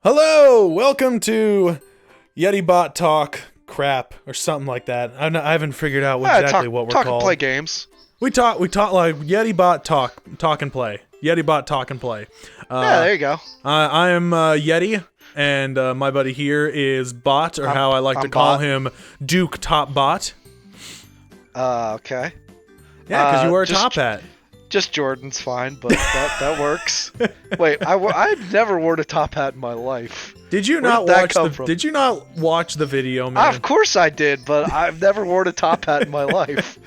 Hello, welcome to YetiBot Talk crap or something like that. I haven't figured out exactly what we're talk called. And play games. We talk like YetiBot talk and play. YetiBot talk and play. Yeah, there you go. I am Yeti, and my buddy here is Bot, or how I like to call him, Duke Top Bot. Okay. Yeah, because you wear a top hat. Just Jordan's fine, but that works. Wait, I never worn a top hat in my life. Did you not watch the video, man? Of course I did, but I've never worn a top hat in my life.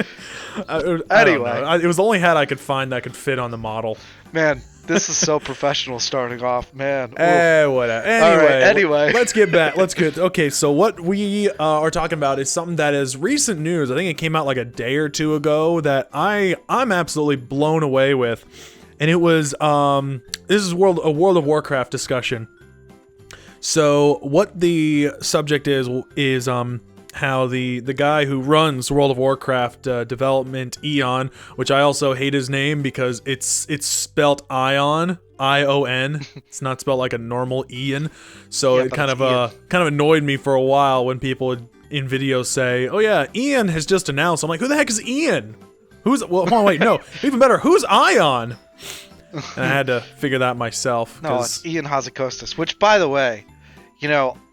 Anyway, it was the only hat I could find that could fit on the model. Man, this is so professional starting off, man. Whatever. Anyway. Let's get back. Okay, so what we are talking about is something that is recent news. I think it came out like a day or two ago that I'm absolutely blown away with. And it was this is a World of Warcraft discussion. So what the subject is how the guy who runs World of Warcraft development, Eon, which I also hate his name because it's spelt Ion, I-O-N. It's not spelled like a normal Ian. So yeah, it kind of annoyed me for a while when people would, in videos say, "Oh yeah, Ian has just announced." I'm like, "Who the heck is Ian? Even better, who's Ion?" And I had to figure that myself. No, it's Ian Hazakostas, which, by the way,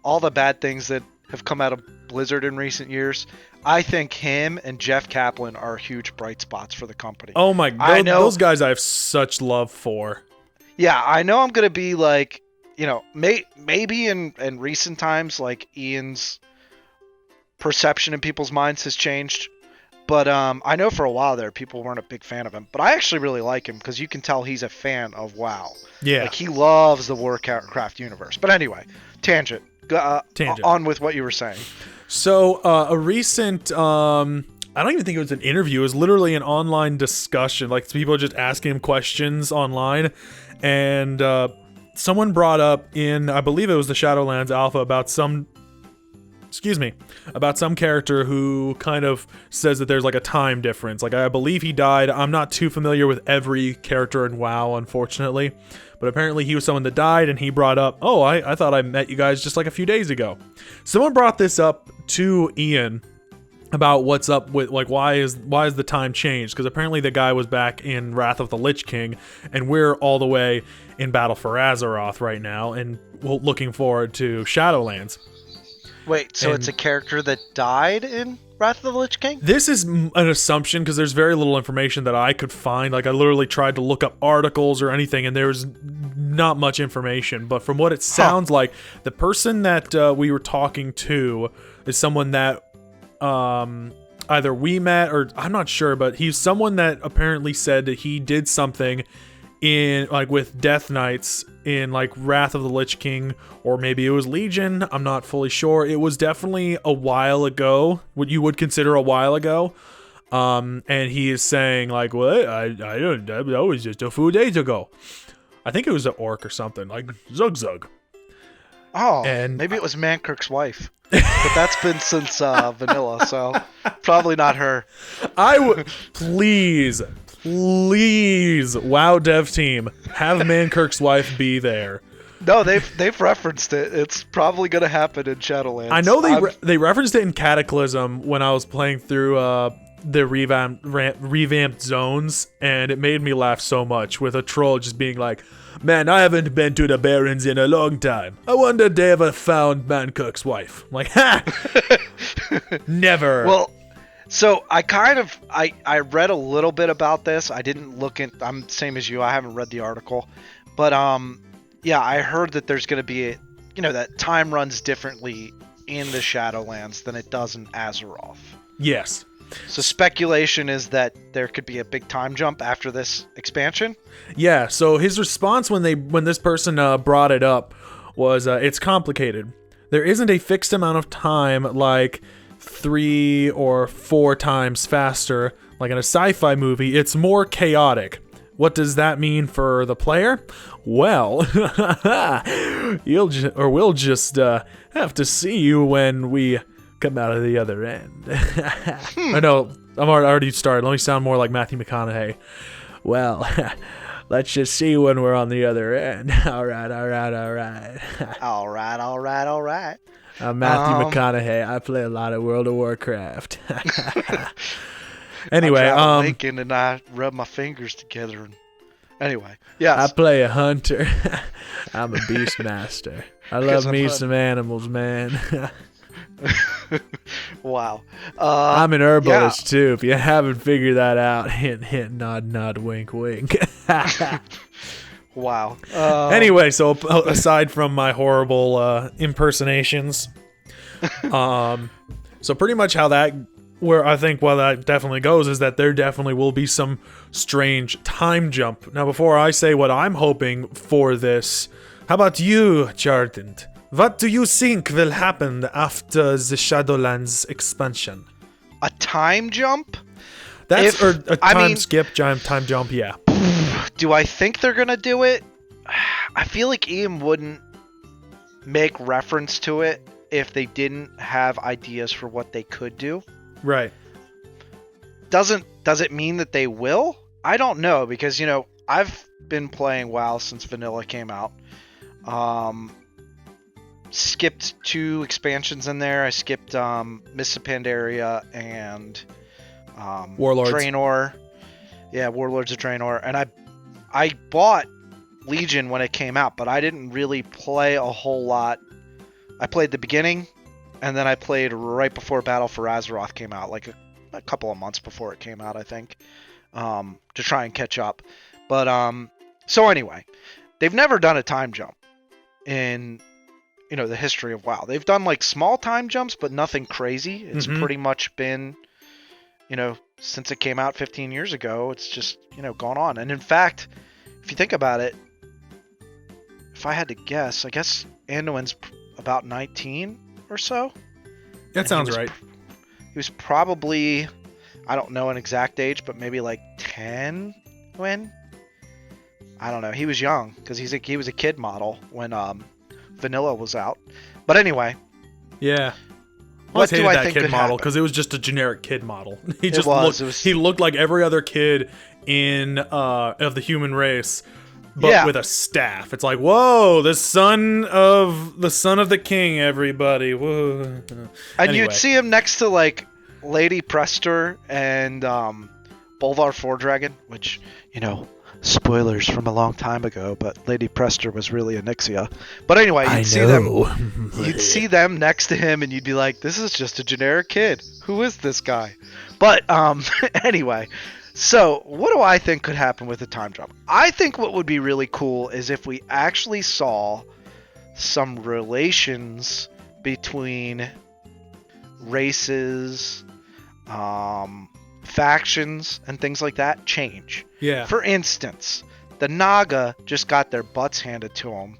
all the bad things that have come out of Blizzard in recent years, I think him and Jeff Kaplan are huge bright spots for the company. Oh my god, those guys I have such love for. Yeah, I know I'm going to be like, maybe in recent times, like Ian's perception in people's minds has changed. But I know for a while there, people weren't a big fan of him. But I actually really like him because you can tell he's a fan of WoW. Yeah. Like, he loves the Warcraft universe. But anyway, tangent. On with what you were saying. So, a recent, I don't even think it was an interview. It was literally an online discussion. Like, people just asking him questions online. And someone brought up I believe it was the Shadowlands Alpha, about some character who kind of says that there's like a time difference. Like, I believe he died. I'm not too familiar with every character in WoW, unfortunately. But apparently he was someone that died, and he brought up, "Oh, I thought I met you guys just like a few days ago." Someone brought this up to Ian about what's up with, like, why is the time changed? Because apparently the guy was back in Wrath of the Lich King, and we're all the way in Battle for Azeroth right now, and looking forward to Shadowlands. Wait, so it's a character that died in Wrath of the Lich King? This is an assumption because there's very little information that I could find. Like, I literally tried to look up articles or anything, and there's not much information. But from what it sounds like, the person that we were talking to is someone that either we met, or I'm not sure, but he's someone that apparently said that he did something in, like, with Death Knights in, like, Wrath of the Lich King, or maybe it was Legion. I'm not fully sure. It was definitely a while ago, what you would consider a while ago. And he is saying, like, "Well, I don't, that was just a few days ago." I think it was an orc or something, like Zug. Oh, and maybe it was Mankirk's wife. But that's been since Vanilla, so probably not her. Please, WoW dev team, have Mankirk's wife be there. No, they've referenced it. It's probably going to happen in Shadowlands. I know they referenced it in Cataclysm when I was playing through the revamped zones, and it made me laugh so much with a troll just being like, "Man, I haven't been to the Barrens in a long time. I wonder if they ever found Mankirk's wife." I'm like, ha! Never. Well, so I read a little bit about this. I didn't look in. I'm same as you. I haven't read the article, but yeah, I heard that there's going to be that time runs differently in the Shadowlands than it does in Azeroth. Yes. So speculation is that there could be a big time jump after this expansion. Yeah. So his response when this person brought it up was, "It's complicated. There isn't a fixed amount of time, like 3 or 4 times faster, like in a sci-fi movie. It's more chaotic. What does that mean for the player? Well, we'll just have to see you when we come out of the other end." I know, I'm already started. Let me sound more like Matthew McConaughey. "Well, Let's just see when we're on the other end. All right. All right. I'm Matthew McConaughey. I play a lot of World of Warcraft. Anyway, I'm Lincoln and I rub my fingers together. Anyway, yes. I play a hunter. I'm a beastmaster. I love me some animals, man. Wow. I'm an herbalist too. If you haven't figured that out, hint, hint, nod, nod, wink, wink. Wow. Anyway, so aside from my horrible impersonations, so pretty much how that, where I think that definitely goes is that there definitely will be some strange time jump. Now, before I say what I'm hoping for this, how about you, Jordan? What do you think will happen after the Shadowlands expansion? A time jump? That's or a time skip, giant time jump, yeah. Do I think they're gonna do it? I feel like Ian wouldn't make reference to it if they didn't have ideas for what they could do. Right. Does it mean that they will? I don't know, because I've been playing WoW since Vanilla came out. Skipped 2 expansions in there. I skipped Mists of Pandaria and Warlords. Draenor. Yeah, Warlords of Draenor. And I bought Legion when it came out, but I didn't really play a whole lot. I played the beginning, and then I played right before Battle for Azeroth came out, like a couple of months before it came out, I think, to try and catch up. But so anyway, they've never done a time jump in the history of WoW. They've done like small time jumps, but nothing crazy. It's pretty much been, since it came out 15 years ago, it's just, gone on. And in fact, if you think about it, if I had to guess, I guess Anduin's about 19 or so. That sounds right. He was probably, I don't know an exact age, but maybe like 10 when? I don't know. He was young because he was a kid model when Vanilla was out. But anyway. Yeah. I always hated that kid model because it was just a generic kid model. He looked like every other kid in of the human race, but with a staff. It's like, whoa, the son of the king, everybody. Whoa. And anyway. You'd see him next to like Lady Prester and Bolvar Fordragon, which, spoilers from a long time ago, but Lady Prester was really a Nixia. But anyway, you'd see them next to him, and you'd be like, this is just a generic kid. Who is this guy? But anyway, so what do I think could happen with the time jump? I think what would be really cool is if we actually saw some relations between races, factions, and things like that change. Yeah. For instance, the Naga just got their butts handed to them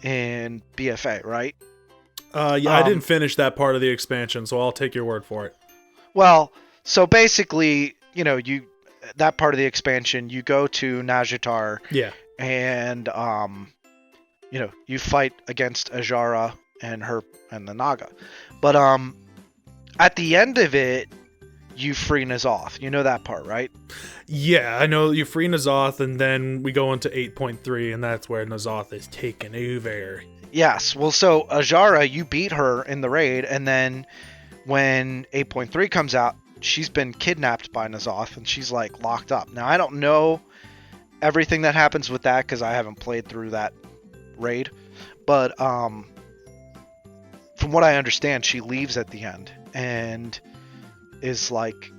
in BFA, right? Yeah, I didn't finish that part of the expansion, so I'll take your word for it. Well, so basically, that part of the expansion, you go to Nazjatar. Yeah. And you fight against Ajara and the Naga. But at the end of it, you free N'Zoth. You know that part, right? Yeah, I know you free N'Zoth, and then we go into 8.3, and that's where N'Zoth is taken over. Yes. Well, so Ajara, you beat her in the raid, and then when 8.3 comes out, she's been kidnapped by N'Zoth, and she's like locked up. Now, I don't know everything that happens with that because I haven't played through that raid, but from what I understand, she leaves at the end and is like,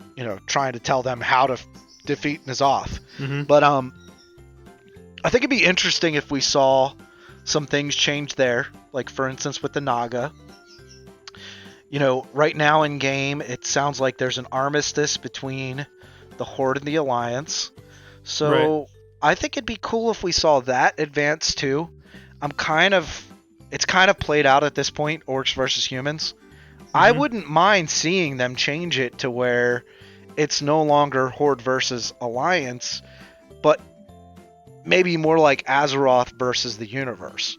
trying to tell them how to defeat N'Zoth. Mm-hmm. But I think it'd be interesting if we saw some things change there, like for instance with the Naga. Right now in game, it sounds like there's an armistice between the Horde and the Alliance. So right. I think it'd be cool if we saw that advance too. It's kind of played out at this point, orcs versus humans. Mm-hmm. I wouldn't mind seeing them change it to where it's no longer Horde versus Alliance, but maybe more like Azeroth versus the universe.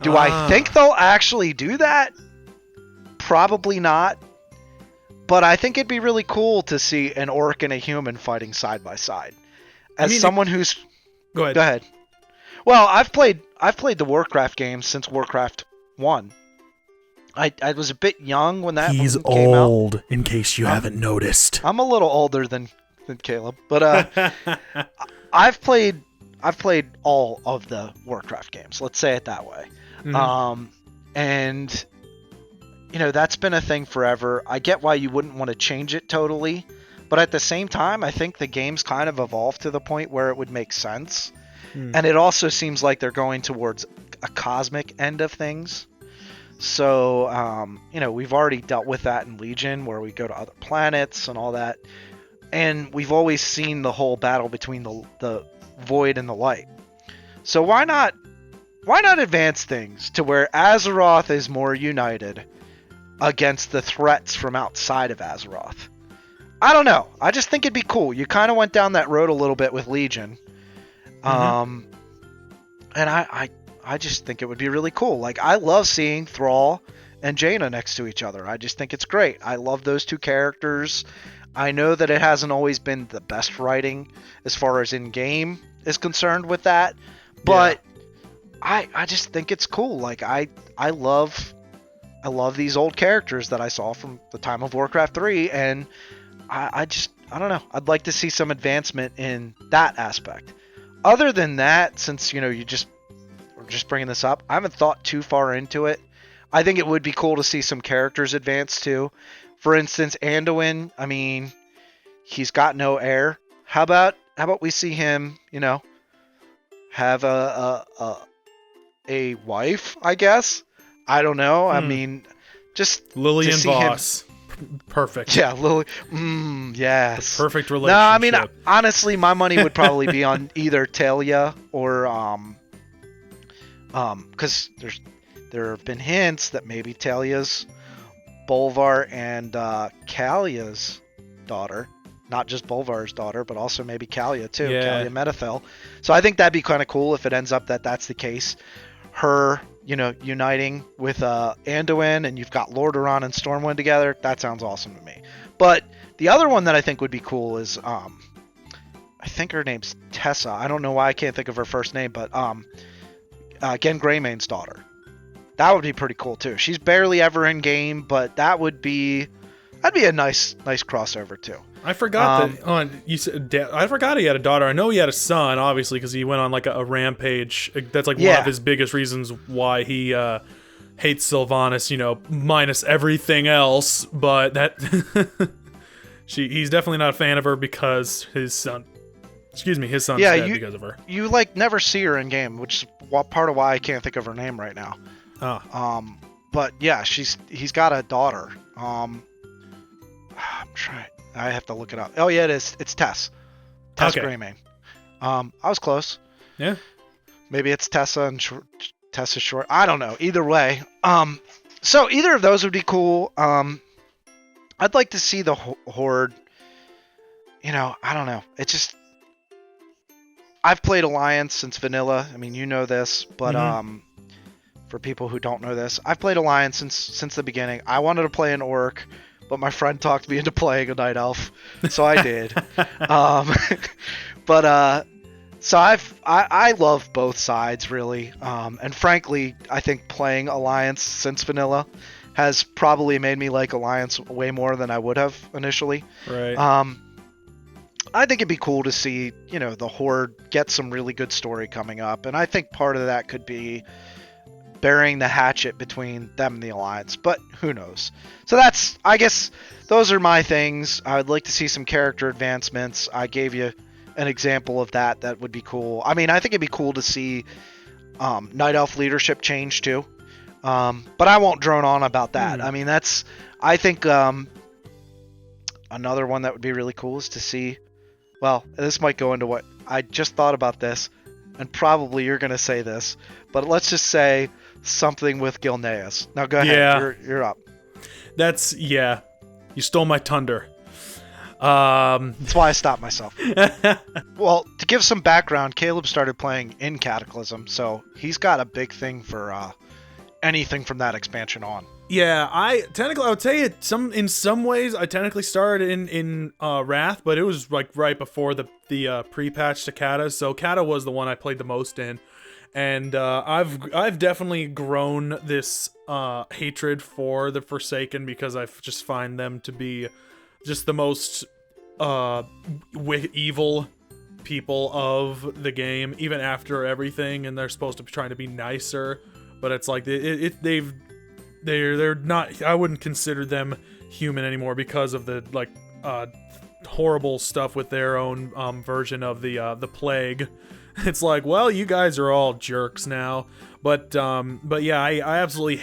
Do I think they'll actually do that? Probably not. But I think it'd be really cool to see an orc and a human fighting side by side. Someone who's Go ahead. Go ahead. Well, I've played the Warcraft games since Warcraft 1. I was a bit young when that He's one came out. old, in case you haven't noticed. I'm a little older than Caleb, but I've played all of the Warcraft games. Let's say it that way. Mhm. And that's been a thing forever. I get why you wouldn't want to change it totally, but at the same time, I think the game's kind of evolved to the point where it would make sense. And it also seems like they're going towards a cosmic end of things. So, we've already dealt with that in Legion, where we go to other planets and all that. And we've always seen the whole battle between the void and the light. So why not advance things to where Azeroth is more united against the threats from outside of Azeroth? I don't know. I just think it'd be cool. You kind of went down that road a little bit with Legion. And I just think it would be really cool. Like, I love seeing Thrall and Jaina next to each other. I just think it's great. I love those two characters. I know that it hasn't always been the best writing as far as in-game is concerned with that, but I just think it's cool. Like, I love these old characters that I saw from the time of Warcraft 3, and I don't know. I'd like to see some advancement in that aspect. Other than that, since we're just bringing this up, I haven't thought too far into it. I think it would be cool to see some characters advance too. For instance, Anduin, I mean, he's got no heir. How about we see him, have a wife, I guess? I don't know. I mean, just Lillian to see Voss. Perfect. Yeah, Lily. Yes. The perfect relationship. No, I mean, honestly, my money would probably be on either Talia or because there have been hints that maybe Talia's Bolvar and Kalia's daughter, not just Bolvar's daughter, but also maybe Kalia too. Yeah. Kalia Metafel. So I think that'd be kind of cool if it ends up that that's the case. Her, uniting with Anduin, and you've got Lordaeron and Stormwind together. That sounds awesome to me. But the other one that I think would be cool is I think her name's Tessa. I don't know why I can't think of her first name, but Gen Greymane's daughter. That would be pretty cool too. She's barely ever in game, but that'd be a nice crossover too. I forgot you said I forgot he had a daughter. I know he had a son, obviously, because he went on like a rampage. That's like one of his biggest reasons why he hates Sylvanus. Minus everything else, but that he's definitely not a fan of her because his son's dead because of her. You like never see her in game, which is part of why I can't think of her name right now. But yeah, he's got a daughter. I'm trying. I have to look it up. Oh yeah, it is. It's Tess. Tess Greymane. I was close. Yeah. Maybe it's Tessa and Tessa short. I don't know. Either way. So either of those would be cool. I'd like to see the Horde. I don't know. It's just. I've played Alliance since vanilla. I mean, you know this, but for people who don't know this, I've played Alliance since the beginning. I wanted to play an Orc, but my friend talked me into playing a Night Elf, so I did. So I love both sides really, and frankly, I think playing Alliance since vanilla has probably made me like Alliance way more than I would have initially. Right. I think it'd be cool to see, the Horde get some really good story coming up, and I think part of that could be burying the hatchet between them and the Alliance, but who knows. So I guess those are my things. I would like to see some character advancements. I gave you an example of that would be cool. I mean, I think it'd be cool to see Night Elf leadership change too, but I won't drone on about that. I mean, I think another one that would be really cool is to see, well, this might go into what I just thought about this, and probably you're going to say this, but let's just say something with Gilneas. Now go ahead. Yeah. You're up. You stole my thunder. That's why I stopped myself. Well, to give some background, Caleb started playing in Cataclysm, so he's got a big thing for anything from that expansion on. Yeah, I would say in some ways I technically started in Wrath, but it was like right before the pre-patch to Kata, so Kata was the one I played the most in, and I've definitely grown this hatred for the Forsaken because I just find them to be just the most evil people of the game, even after everything, and they're supposed to be trying to be nicer, but it's like they're not. I wouldn't consider them human anymore because of the like horrible stuff with their own version of the plague. It's like, well, you guys are all jerks now. But yeah, I absolutely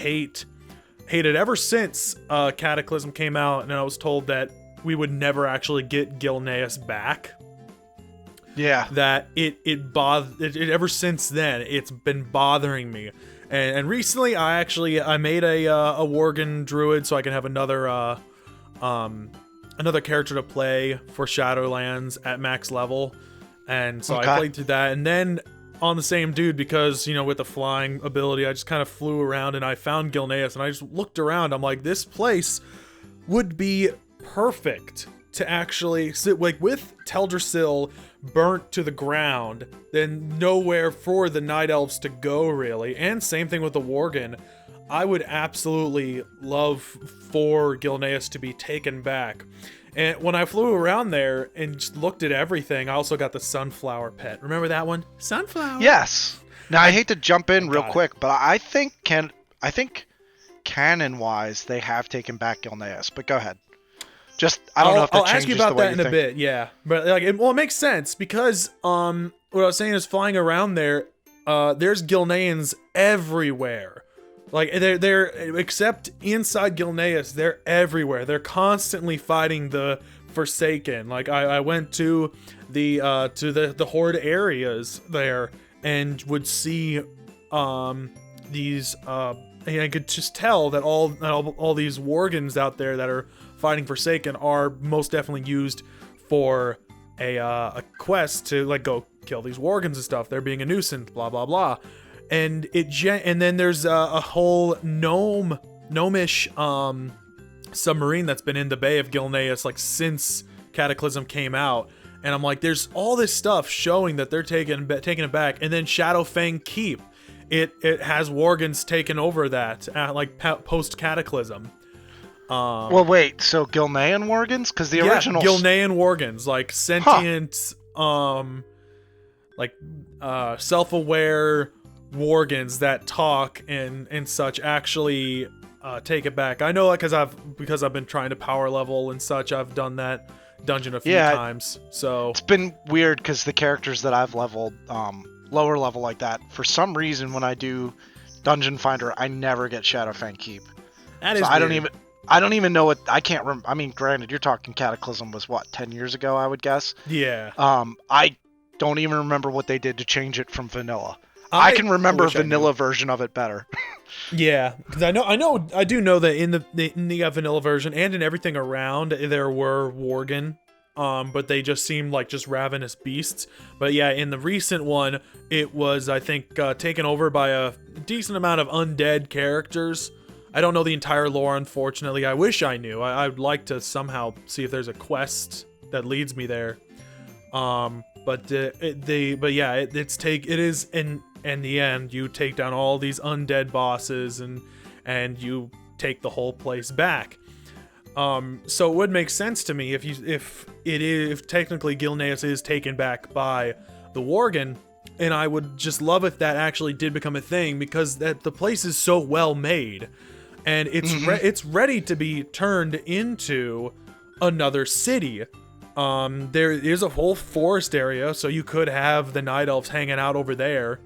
hated ever since Cataclysm came out, and I was told that we would never actually get Gilneas back. Yeah. That it ever since then it's been bothering me. And recently, I made a Worgen druid so I can have another character to play for Shadowlands at max level, and so I played through that. And then on the same dude, because with the flying ability, I just kind of flew around and I found Gilneas, and I just looked around. I'm like, this place would be perfect to actually sit with Teldrassil burnt to the ground, then nowhere for the Night Elves to go, really. And same thing with the Worgen. I would absolutely love for Gilneas to be taken back. And when I flew around there and just looked at everything, I also got the Sunflower pet. Remember that one? Sunflower. Yes. Now I hate to jump in real quick, but I think canon-wise they have taken back Gilneas. But go ahead. Just I don't know if that changes the way you think. I'll ask you about that in a bit, yeah. But like, it makes sense because what I was saying is flying around there, there's Gilneans everywhere. Like they're except inside Gilneas, they're everywhere. They're constantly fighting the Forsaken. Like I went to the Horde areas there and would see these and I could just tell that all these Worgens out there that are fighting Forsaken are most definitely used for a quest to like go kill these Worgens and stuff. They're being a nuisance, blah blah blah, and then there's a whole gnomish submarine that's been in the Bay of Gilneas like since Cataclysm came out, and I'm like, there's all this stuff showing that they're taking it back, and then Shadowfang Keep, it has Worgens taken over that like post Cataclysm. Well, wait. So Gilnean Worgens, because the original Gilnean Worgens, like sentient, self-aware Worgens that talk and such, actually take it back. I know, like, because I've been trying to power level and such. I've done that dungeon a few times. So it's been weird because the characters that I've leveled, lower level like that, for some reason when I do Dungeon Finder, I never get Shadowfang Keep. That is weird. I don't even know what. I can't remember. I mean, granted, you're talking Cataclysm was what, 10 years ago, I would guess. Yeah. I don't even remember what they did to change it from vanilla. I can remember a vanilla version of it better. Yeah, because I do know that in the vanilla version and in everything around there were Worgen, but they just seemed like just ravenous beasts. But yeah, in the recent one, it was, I think, taken over by a decent amount of undead characters. I don't know the entire lore, unfortunately. I wish I knew. I'd like to somehow see if there's a quest that leads me there. But it is in the end, you take down all these undead bosses and you take the whole place back. So it would make sense to me if technically Gilneas is taken back by the Worgen, and I would just love if that actually did become a thing, because the place is so well made. And it's ready to be turned into another city. There is a whole forest area, so you could have the Night Elves hanging out over there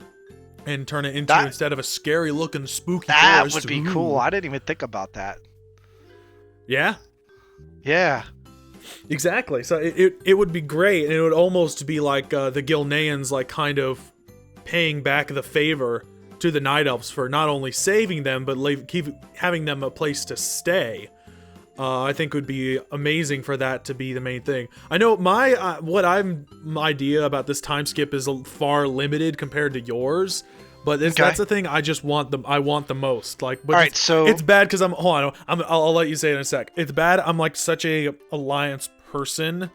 and turn it into, instead of a scary looking spooky forest. That would be cool. I didn't even think about that. Yeah? Yeah. Exactly. So it would be great, and it would almost be like the Gilneans like kind of paying back the favor to the Night Elves for not only saving them, but keep having them a place to stay. I think would be amazing for that to be the main thing. I know my idea about this time skip is far limited compared to yours, But that's the thing I just want I want the most. Like, but All right, so it's bad because hold on, I'll let you say it in a sec. It's bad. I'm like such a alliance person.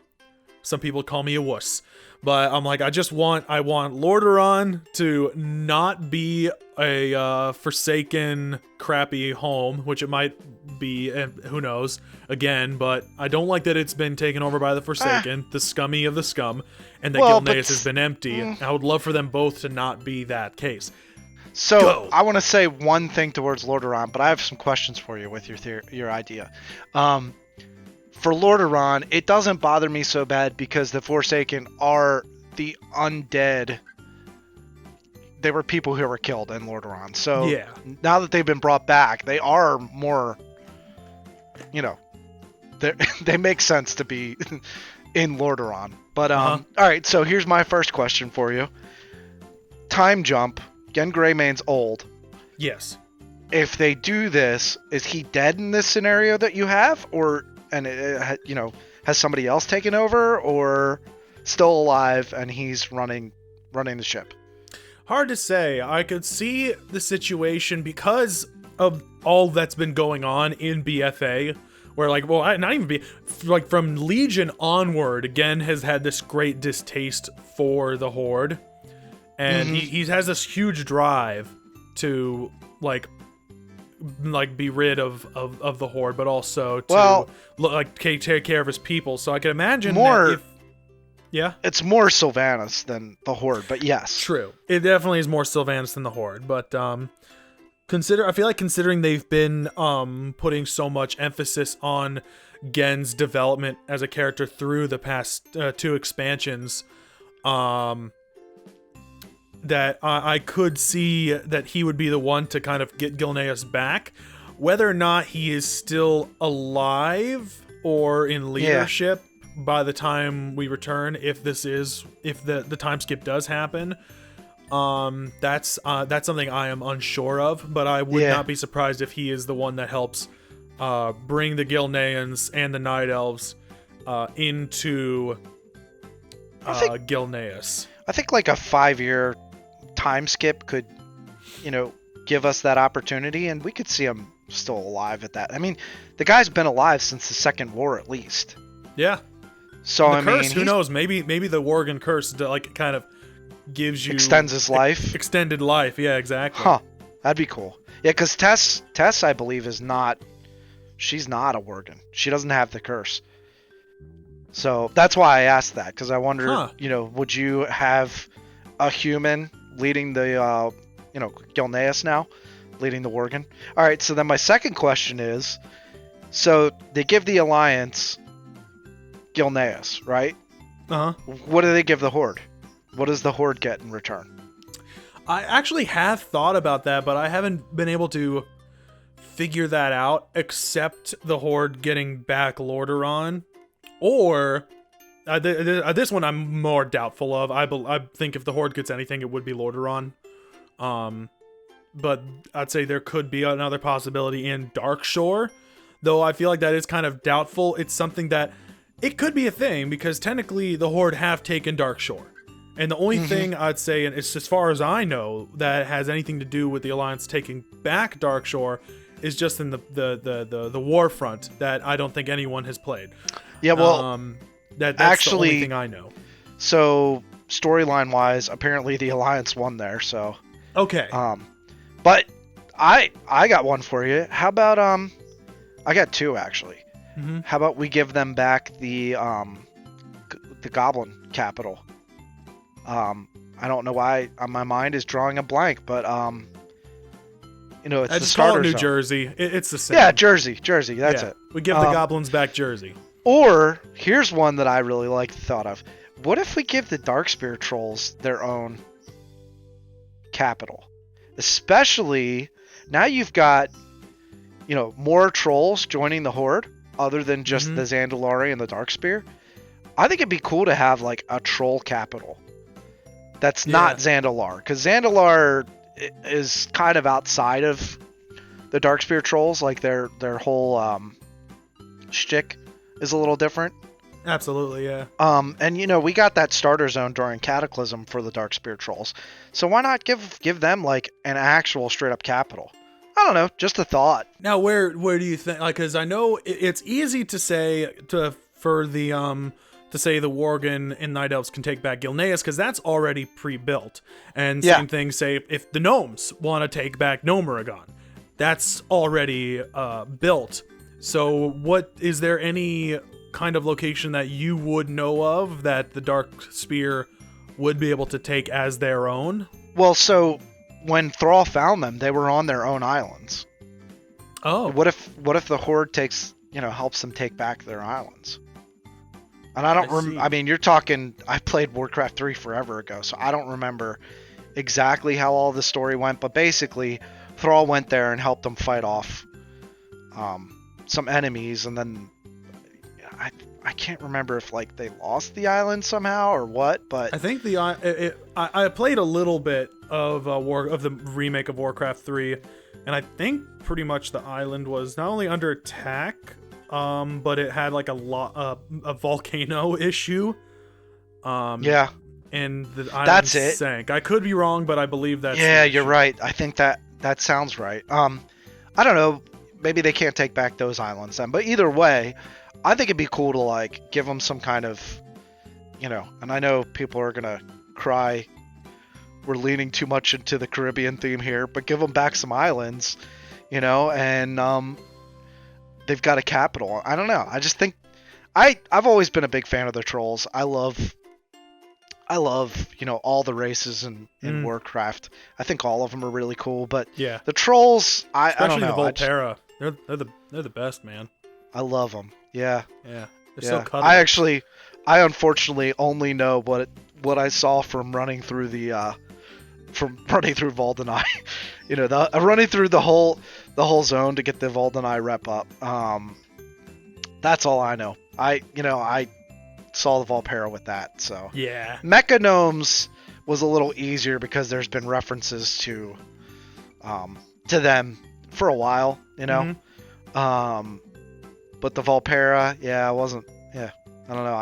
Some people call me a wuss. But I'm like, I want Lordaeron to not be a forsaken, crappy home, which it might be, and who knows, again, but I don't like that it's been taken over by the Forsaken, the scummy of the scum, and that Gilneas has been empty. I would love for them both to not be that case. So, I want to say one thing towards Lordaeron, but I have some questions for you with your idea. For Lordaeron, it doesn't bother me so bad because the Forsaken are the undead. They were people who were killed in Lordaeron. So now that they've been brought back, they are more, they make sense to be in Lordaeron. But all right, so here's my first question for you. Time jump. Gen Greymane's old. Yes. If they do this, is he dead in this scenario that you have, has somebody else taken over, or still alive and he's running the ship? Hard to say. I could see the situation because of all that's been going on in BFA, where not even from Legion onward, Gen has had this great distaste for the Horde, and he has this huge drive to be rid of the Horde, but also to take care of his people. So I can imagine it's more Sylvanus than the Horde, but yes, true. It definitely is more Sylvanus than the Horde, but I feel like considering they've been putting so much emphasis on Gen's development as a character through the past 2 expansions, that I could see that he would be the one to kind of get Gilneas back. Whether or not he is still alive or in leadership by the time we return, if the time skip does happen, that's something I am unsure of. But I would not be surprised if he is the one that helps bring the Gilneans and the Night Elves into Gilneas. I think like a 5-year time skip could, give us that opportunity, and we could see him still alive at that. I mean, the guy's been alive since the Second War at least. Yeah. So the curse, who knows? Maybe the Worgen curse kind of gives you extends his life. Extended life. Yeah, exactly. Huh. That'd be cool. Yeah, because Tess, I believe, she's not a Worgen. She doesn't have the curse. So that's why I asked that, because I wonder, would you have a human leading the, Gilneas now, leading the Worgen? All right, so then my second question is, so they give the Alliance Gilneas, right? What do they give the Horde? What does the Horde get in return? I actually have thought about that, but I haven't been able to figure that out, except the Horde getting back Lordaeron. Or this one I'm more doubtful of. I think if the Horde gets anything, it would be Lordaeron. But I'd say there could be another possibility in Darkshore, though I feel like that is kind of doubtful. It's something that it could be a thing, because technically the Horde have taken Darkshore, and the only thing I'd say, and it's as far as I know, that has anything to do with the Alliance taking back Darkshore is just in the Warfront that I don't think anyone has played. Yeah, well, that's actually the only thing I know. So storyline wise, apparently the Alliance won there. So okay. But I got one for you. How about I got 2 actually. How about we give them back the Goblin capital? I don't know why my mind is drawing a blank, but it's I the just call starter it New zone. Jersey. It's the same. Yeah, Jersey. That's it. We give the Goblins back Jersey. Or here's one that I really like the thought of. What if we give the Darkspear trolls their own capital? Especially now you've got, more trolls joining the Horde other than just the Zandalari and the Darkspear. I think it'd be cool to have like a troll capital that's not Zandalar, because Zandalar is kind of outside of the Darkspear trolls. Like their whole shtick is a little different. Absolutely, yeah. And we got that starter zone during Cataclysm for the Dark Spear Trolls. So why not give them like an actual straight up capital? I don't know, just a thought. Now, where do you think? Like, because I know it's easy to say to say the Worgen and Night Elves can take back Gilneas because that's already pre-built. And same thing, say if the Gnomes want to take back Gnomeragon, that's already built. So, what is there any kind of location that you would know of that the Dark Spear would be able to take as their own? Well, so when Thrall found them, they were on their own islands. Oh. What if the Horde helps them take back their islands? And I mean, you're talking, I played Warcraft 3 forever ago, so I don't remember exactly how all the story went, but basically Thrall went there and helped them fight off some enemies, and then I can't remember if like they lost the island somehow or what, but I think I played a little bit of the remake of Warcraft 3, and I think pretty much the island was not only under attack, but it had like a volcano issue. Yeah, and the island sank. I could be wrong, but I believe that's you're right. I think that sounds right. I don't know. Maybe they can't take back those islands then, but either way, I think it'd be cool to like give them some kind of, and I know people are gonna cry. We're leaning too much into the Caribbean theme here, but give them back some islands, and they've got a capital. I don't know. I just think I've always been a big fan of the trolls. I love all the races in Warcraft. I think all of them are really cool, but yeah, the trolls, I don't know. Especially the Volterra. They're the best, man. I love them. Yeah. They're so cuddly. I unfortunately only know what I saw from running through Voldenai. Running through the whole zone to get the Voldenai rep up. That's all I know. I saw the Volpera with that, so yeah. Mecha Gnomes was a little easier because there's been references to them for a while, Mm-hmm. But the Volpera, I wasn't. Yeah, I don't know.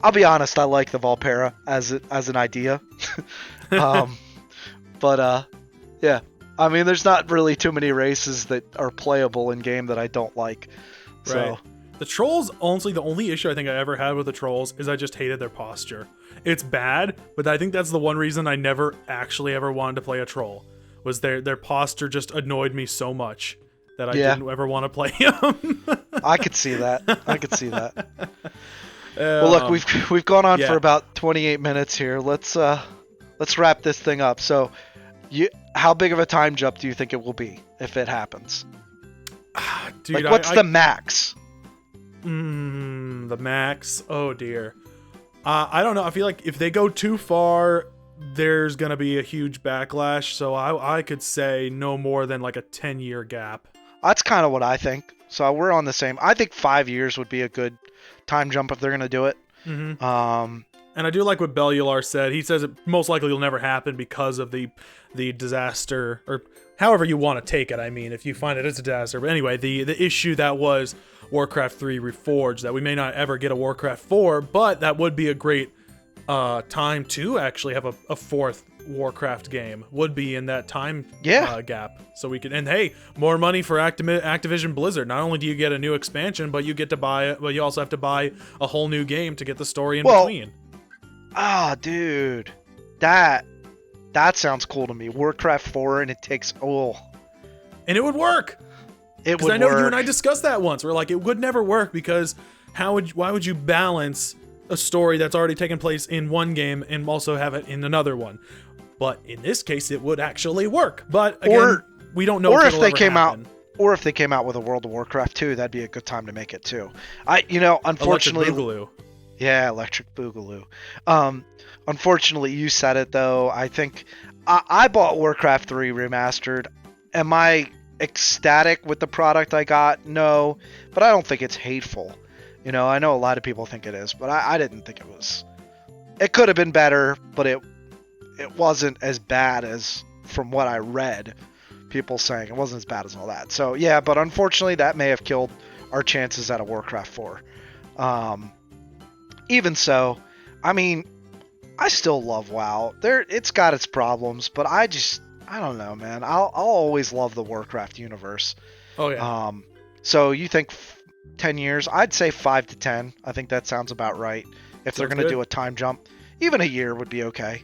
I'll be honest. I like the Volpera as an idea. But yeah. I mean, there's not really too many races that are playable in game that I don't like. So. Right. The trolls, honestly, the only issue I think I ever had with the trolls is I just hated their posture. It's bad, but I think that's the one reason I never actually ever wanted to play a troll. Was their posture just annoyed me so much that I didn't ever want to play them. I could see that. Well, look, we've gone on for about 28 minutes here. Let's wrap this thing up. So, how big of a time jump do you think it will be if it happens? Dude, like, what's the max? The max? Oh dear. I don't know. I feel like if they go too far, there's gonna be a huge backlash. So I could say no more than like a 10-year gap. That's kind of what I think. So we're on the same. I think 5 years would be a good time jump if they're gonna do it. Mm-hmm. And I do like what Bellular said. He says it most likely will never happen because of the disaster, or however you want to take it. I mean, if you find it as a disaster. But anyway, the issue that was Warcraft 3 Reforged, that we may not ever get a Warcraft 4, but that would be a great time to actually have a fourth Warcraft game, would be in that time gap. So we can, and hey, more money for Activision Blizzard. Not only do you get a new expansion, but you get to buy it, but you also have to buy a whole new game to get the story in between. Dude, that sounds cool to me. Warcraft 4, and it takes and it would work. It would. I know you and I discussed that once. We're like, it would never work because why would you balance a story that's already taken place in one game and also have it in another one? But in this case, it would actually work. But again, we don't know. Or if they came out with a World of Warcraft 2, that'd be a good time to make it too. Unfortunately, Electric Boogaloo. Yeah, Electric Boogaloo. Unfortunately, you said it though. I think I bought Warcraft 3 remastered. Am I ecstatic with the product I got? No, but I don't think it's hateful. I know a lot of people think it is, but I didn't think it was. It could have been better, but it wasn't as bad as, from what I read, people saying it wasn't as bad as all that. So yeah, but unfortunately that may have killed our chances at a Warcraft 4. Even so, I mean, I still love WoW. It's got its problems, but I don't know, man. I'll always love the Warcraft universe. Oh yeah. So you think 10 years? I'd say 5 to 10. I think that sounds about right. If they're going to do a time jump, even a year would be okay.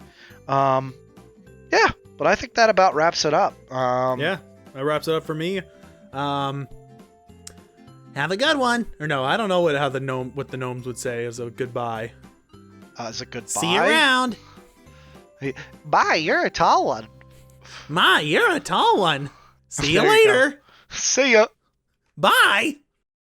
Yeah, but I think that about wraps it up. Yeah, that wraps it up for me. Have a good one. Or no, I don't know what the gnomes would say as a goodbye. As a goodbye. See you around. Bye, you're a tall one. My, you're a tall one. See you later. See ya. Bye.